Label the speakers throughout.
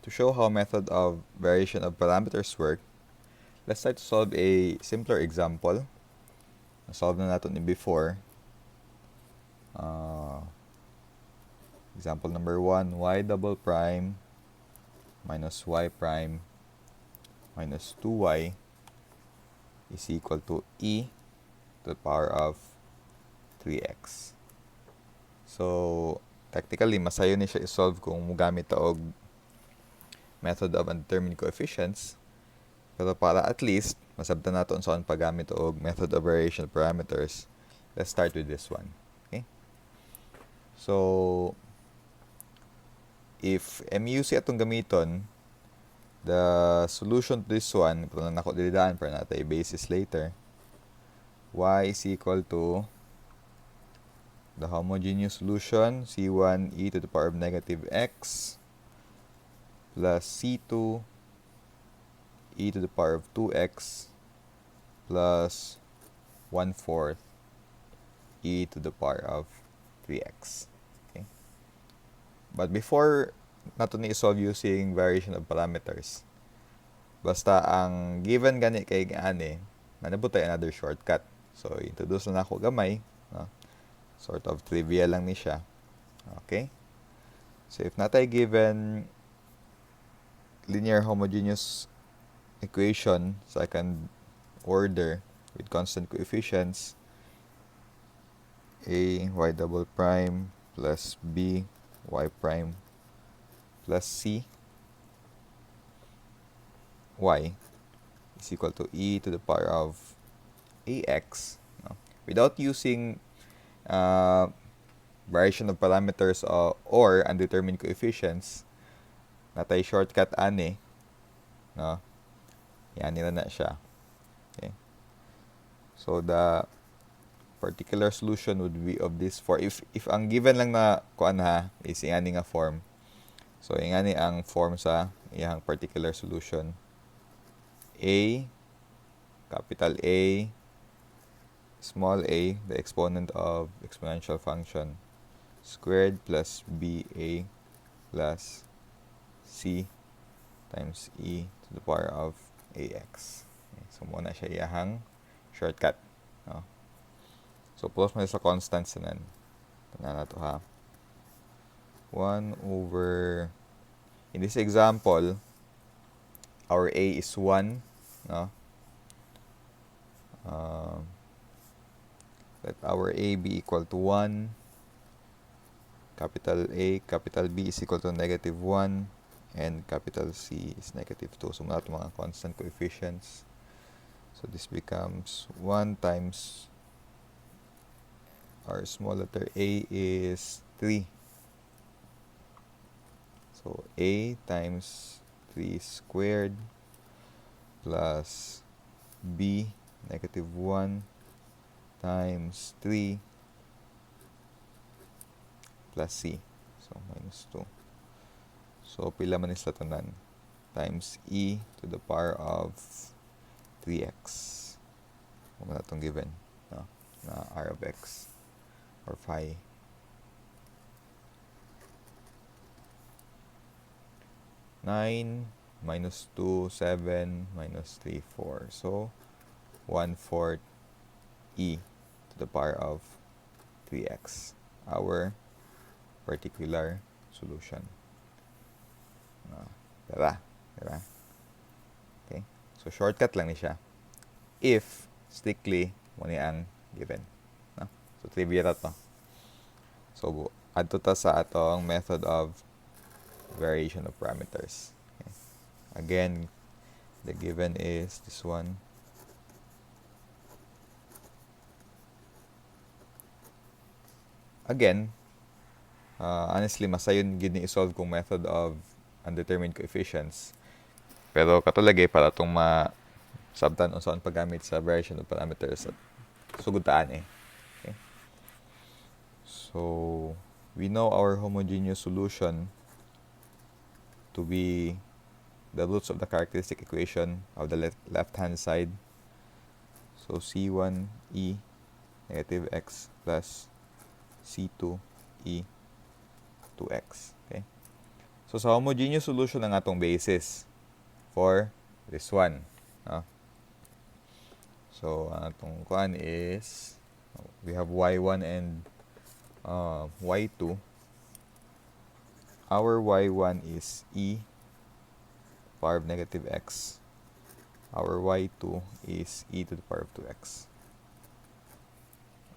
Speaker 1: To show how method of variation of parameters work, let's try to solve a simpler example. Na-solve na natin before. Example number 1, y double prime minus y prime minus 2y is equal to e to the power of 3x. So, technically, masayo ni siya i-solve kung mugamit og method of undetermined coefficients. Pero para at least, masabtan natin saan paggamit og method of variation parameters, let's start with this one. Okay? So, if MUC atong gamiton, the solution to this one, ito na nako dilidaan para natin basis later, y is equal to the homogeneous solution, c1 e to the power of negative x plus c2 e to the power of 2x plus 1/4 e to the power of 3x. Okay? But before nato ni solve using variation of parameters, basta ang given gani kay ani, manabutay another shortcut. So, introduce na ako gamay. No? Sort of trivia lang ni siya. Okay? So, if natay given linear homogeneous equation second order with constant coefficients, a y double prime plus b y prime plus c y is equal to e to the power of ax. No? Without using variation of parameters or undetermined coefficients, natay shortcut ani, no? Yan nila na siya. Okay. So the particular solution would be of this form. If ang given lang na kuan ha is ingani nga form. So ingani ang form sa iyang particular solution. A, capital A, small a, the exponent of exponential function, squared plus ba plus c times e to the power of ax. Okay, so muna siya iyahang shortcut. No? So, plus mo sa constants na nan. Tanda na to ha. 1 over, in this example, our a is 1. No? Let our a be equal to 1. Capital A, capital B is equal to negative 1. And capital C is negative 2. So, muna ito mga constant coefficients. So, this becomes 1 times our small letter a is 3. So, a times 3 squared plus b, negative 1 times 3 plus c. So, minus 2. So, pila man isla tanan times e to the power of 3x. Kung na itong given, no? Na r of x or phi. Nine minus 2, 7 minus 3, 4. So, 1/4 e to the power of 3x. Our particular solution. Diba? Okay? So, shortcut lang ni siya. If, strictly, muna ang given. No? So, trivia na to. So, add to ta sa atong method of variation of parameters. Okay? Again, the given is this one. Again, honestly, masayon gid ni i-solve kung method of undetermined coefficients. Pero katulagay para itong sabtan o saan paggamit sa variation of parameters at sugutaan eh. Okay? So, we know our homogeneous solution to be the roots of the characteristic equation of the left-hand side. So, c1e negative x plus c2e 2x. Okay? So, sa homogeneous solution ng atong basis for this one. No? So, atong kuan is, we have y1 and y2. Our y1 is e power of negative x. Our y2 is e to the power of 2x.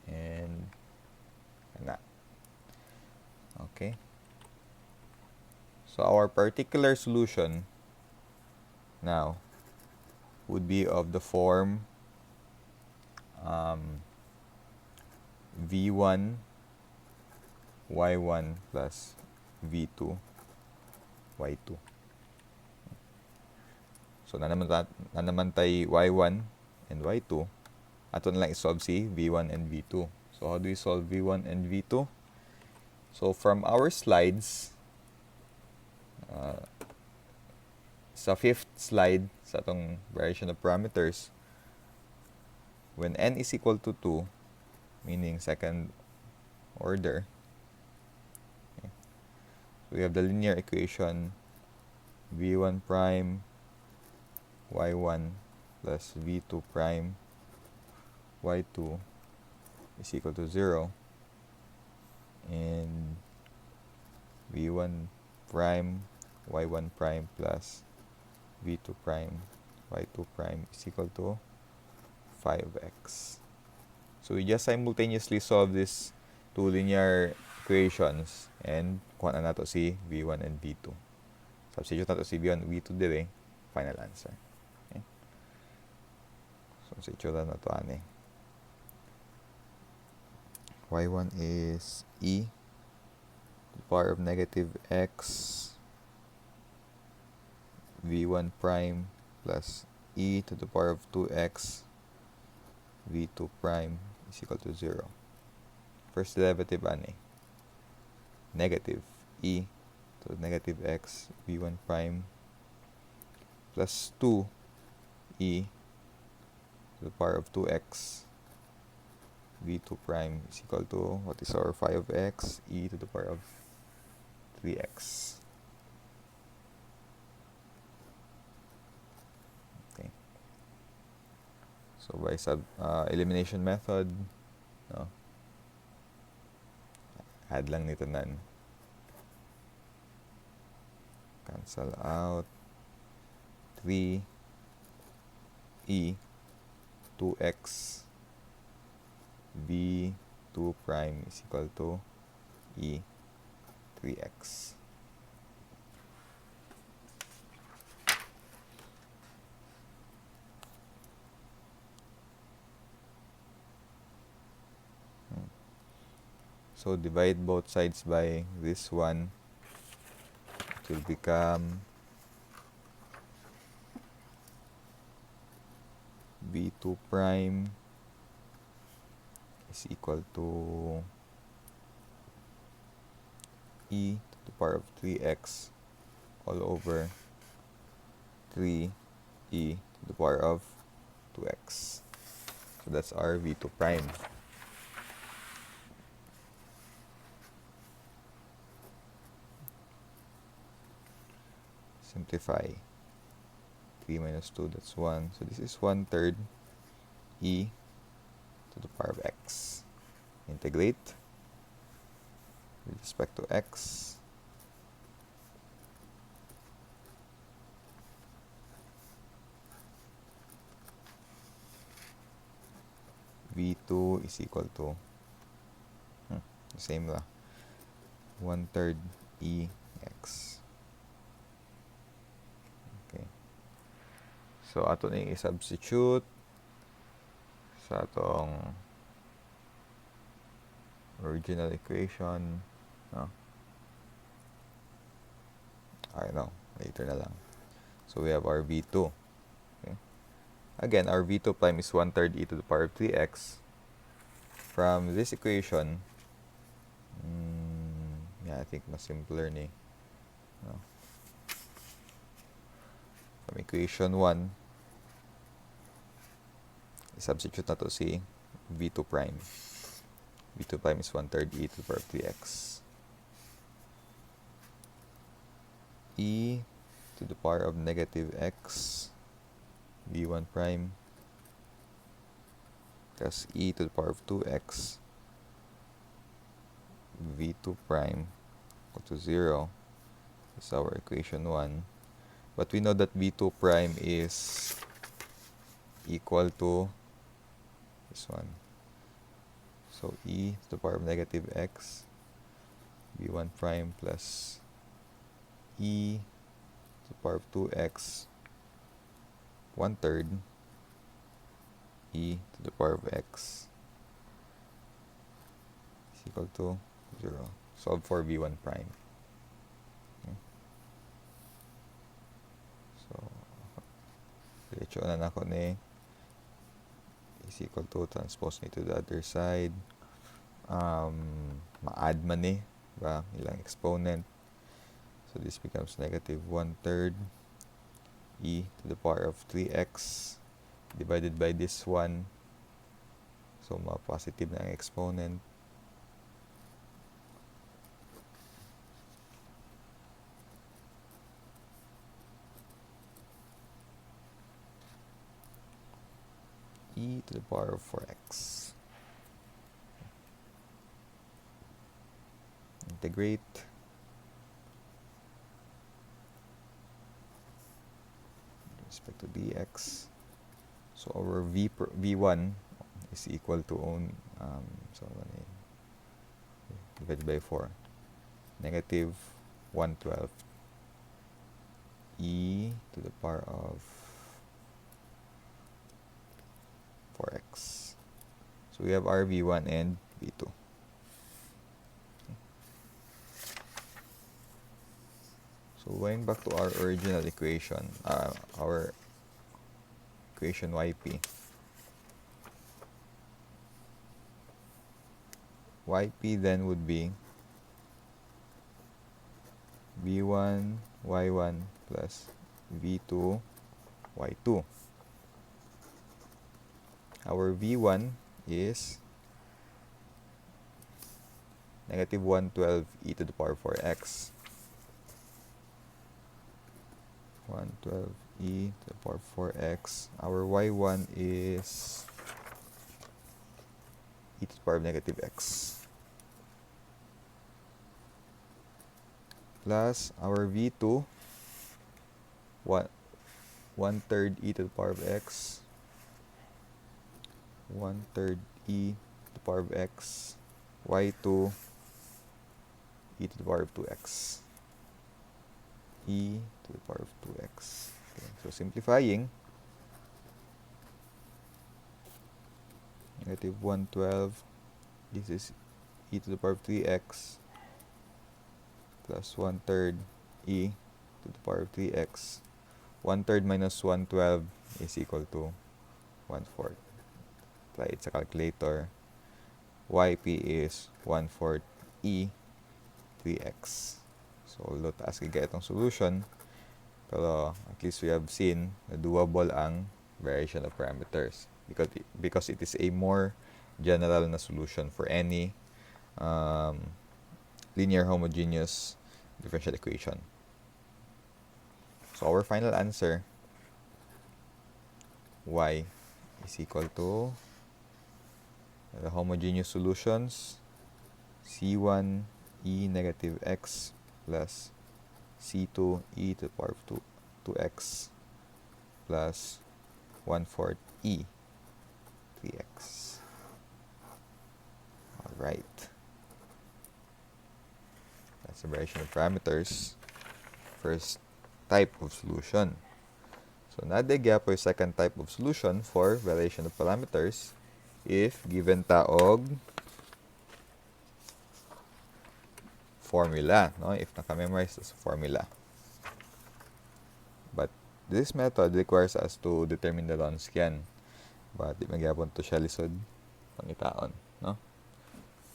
Speaker 1: And that. Okay. So our particular solution now would be of the form v1 y1 plus v2 y2. So naman tayo y1 and y2. Ato na lang isolve si v1 and v2. So how do we solve v1 and v2? So from our slides, sa fifth slide sa atong variation of parameters, when n is equal to 2, meaning second order, okay, so we have the linear equation v1 prime y1 plus v2 prime y2 is equal to 0, and v1 prime y1 prime plus v2 prime y2 prime is equal to 5x. So we just simultaneously solve these two linear equations and kuha na nato si v1 and v2. Substitute nato si v1 and v2 dire, final answer. Okay. So substitute nato ani. y1 is e to the power of negative x v1 prime plus e to the power of 2x v2 prime is equal to 0. First derivative ani, negative e to the negative x v1 prime plus 2 e to the power of 2x v2 prime is equal to, what is our 5x, e to the power of 3x. Okay. So by elimination method, no, add lang nito nan. Cancel out 3 e 2x v2 prime is equal to e 3x. So divide both sides by this one. It will become v2 prime is equal to e to the power of 3x all over 3 e to the power of 2x. So that's our v2 prime. Simplify. 3 minus 2, that's 1. So this is 1/3 e to the power of x. Integrate with respect to x. v2 is equal to the same lah, 1/3 e x. Okay. So ato na i-substitute sa atong original equation, no? I know, later na lang. So we have our v2. Okay. Again, our v2 prime is 1/3 e to the power of 3x. From this equation, yeah, I think mas simpler ni, no? From equation 1, i-substitute na to si v2 prime. v2 prime is 1/3 e to the power of 3x. e to the power of negative x v1 prime plus e to the power of 2x v2 prime equal to 0 is our equation 1. But we know that v2 prime is equal to this one. So e to the power of negative x v1 prime plus e to the power of 2x 1/3 e to the power of x is equal to 0. Solve for v1 prime. Okay. So, diretso na ako ni is equal to transpose ni to the other side. Ma-add man ni ba ilang exponent. So this becomes negative 1/3 e to the power of 3x divided by this one. So ma-positive na ang exponent. E to the power of 4x. Integrate. With respect to dx. So our v1 is equal to divided by 4. Negative 1/12 e to the power of 4x. So we have our v1 and v2. So going back to our original equation, our equation yp. Yp then would be v1 y1 plus v2 y2. Our v1 is negative 1/12 e to the power of 4x. 1/12 e to the power of 4x. Our y1 is e to the power of negative x. Plus our v2, 1/3 e to the power of x. 1/3 e to the power of x. y2 e to the power of 2x. E to the power of 2x. Okay, so simplifying, negative 1/12, this is e to the power of 3x plus 1/3 e to the power of 3x. 1/3 minus 1/12 is equal to 1/4. Apply it sa calculator. Yp is 1/4 e 3x. So, although taas kaya itong solution, pero at least we have seen na doable ang variation of parameters because it is a more general na solution for any linear homogeneous differential equation. So, our final answer, y is equal to the homogeneous solutions c1 e negative x plus c2 e to the power of 2x plus 1/4 e 3x. Alright. That's the variation of parameters. First type of solution. So, nadigya po yung second type of solution for variation of parameters if given taog formula, no? If naka-memorize sa formula. But this method requires us to determine the Wronskian. But di magyapon to siya lisod pangitaon, no?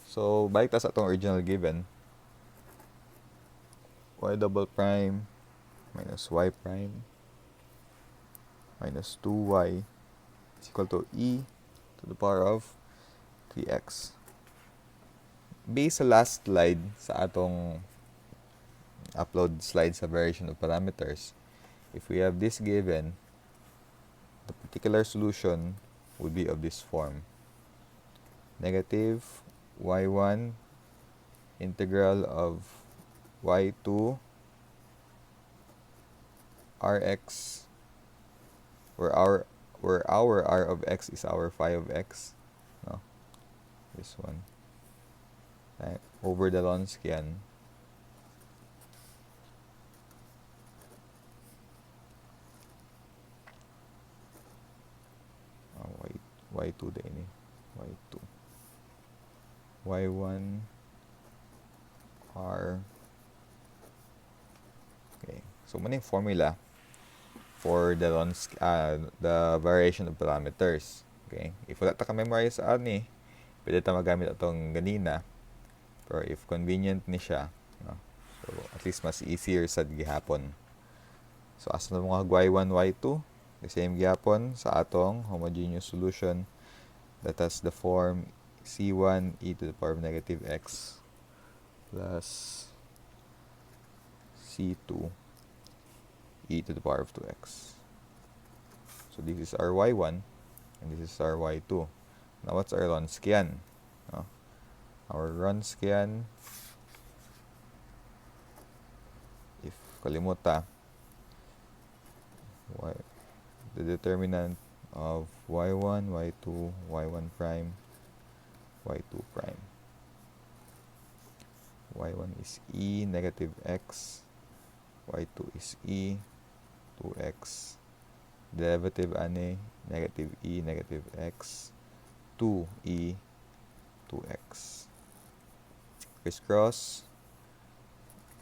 Speaker 1: So, balik ta sa atong original given. Y double prime minus y prime minus 2y is equal to e to the power of 3x. Based sa last slide sa atong upload slides sa variation of parameters. If we have this given, the particular solution would be of this form. Negative y1 integral of y2 rx, where our r of x is our phi of x, no, this one, right, over the Wronskian y2 din eh, y2 y1 r. Okay, so muna yung formula for the variation of parameters. Okay, if wala ta ka-memorize sa ani, pwede ta magamit atong ganina, pero if convenient ni siya, no? So at least mas easier sa gihapon. So asa na mga y1 y2, the same gihapon sa atong homogeneous solution that has the form c1 e to the power of negative x plus c2 e to the power of 2x. So this is our y1 and this is our y2. Now what's our Wronskian? No? Our Wronskian, if kalimuta, the determinant of y1, y2, y1 prime, y2 prime. y1 is e negative x, y2 is e 2x, derivative ane negative e negative x 2e 2x. Crisscross,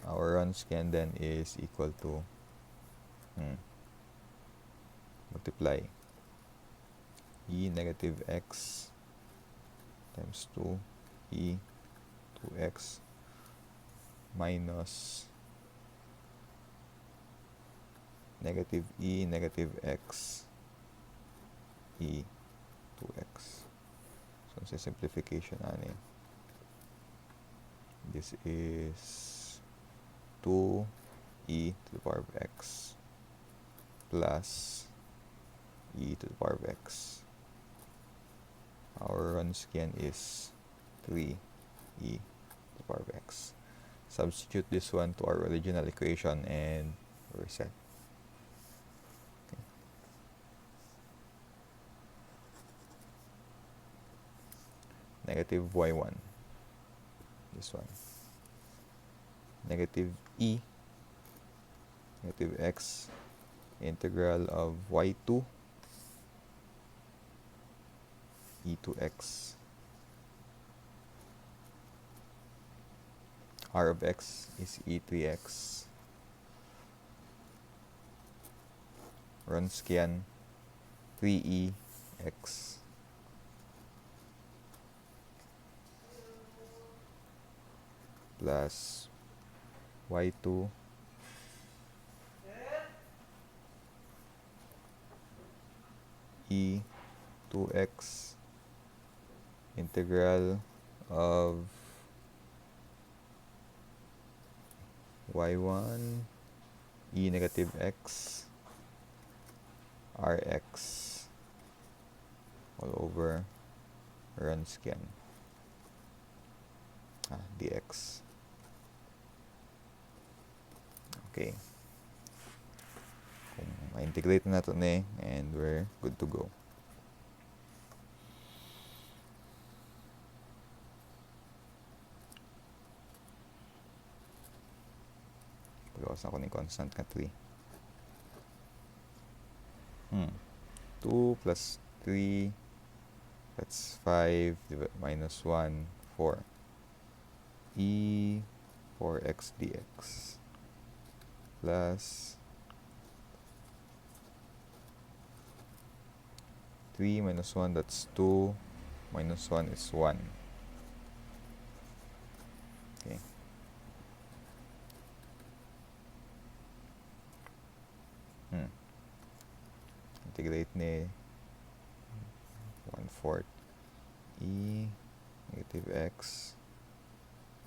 Speaker 1: our Wronskian then is equal to multiply e negative x times 2 e 2x minus negative e negative x e 2x. So sa simplification ani, this is 2e to the power of x plus e to the power of x. Our Wronskian is 3e to the power of x. Substitute this one to our original equation and we're set. Okay. Negative y1, this one, negative e negative x integral of y2 e to x, r of x is e3x, Wronskian 3e x plus y2 e 2x integral of y1 e negative x rx all over Wronskian dx. Okay. Kung ma-integrate na ito na and we're good to go. Pagawas ako ng constant ka 3. 2 plus 3, that's 5 minus 1, 4. E 4x dx plus 3 minus 1, that's 2, minus 1 is 1. Okay. Integrate ni 1/4 e negative x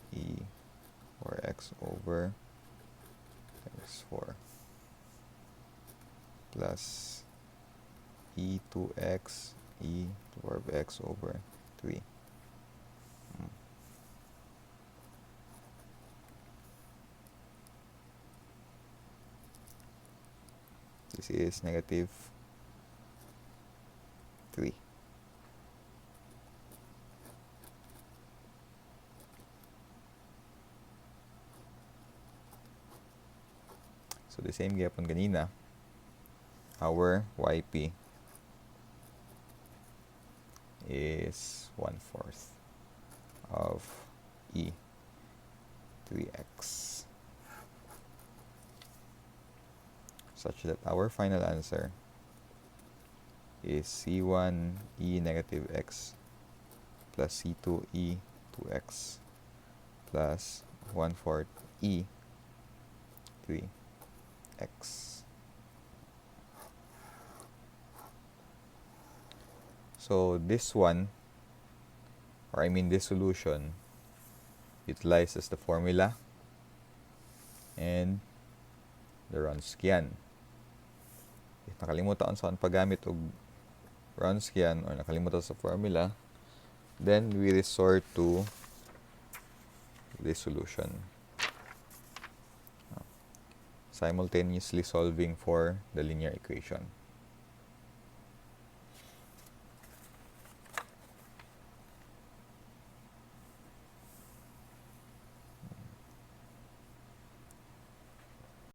Speaker 1: e 4x over is 4 plus e2x e to the power of x over 3. This is negative 3. So the same gyapon kanina, our yp is 1/4 of e 3x, such that our final answer is c1 e negative x plus c2 e 2x plus 1/4 e 3x. So this one, or I mean this solution, utilizes the formula and the Wronskian. If nakalimutan sa paggamit og Wronskian or nakalimutan sa formula, then we resort to this solution. Simultaneously solving for the linear equation.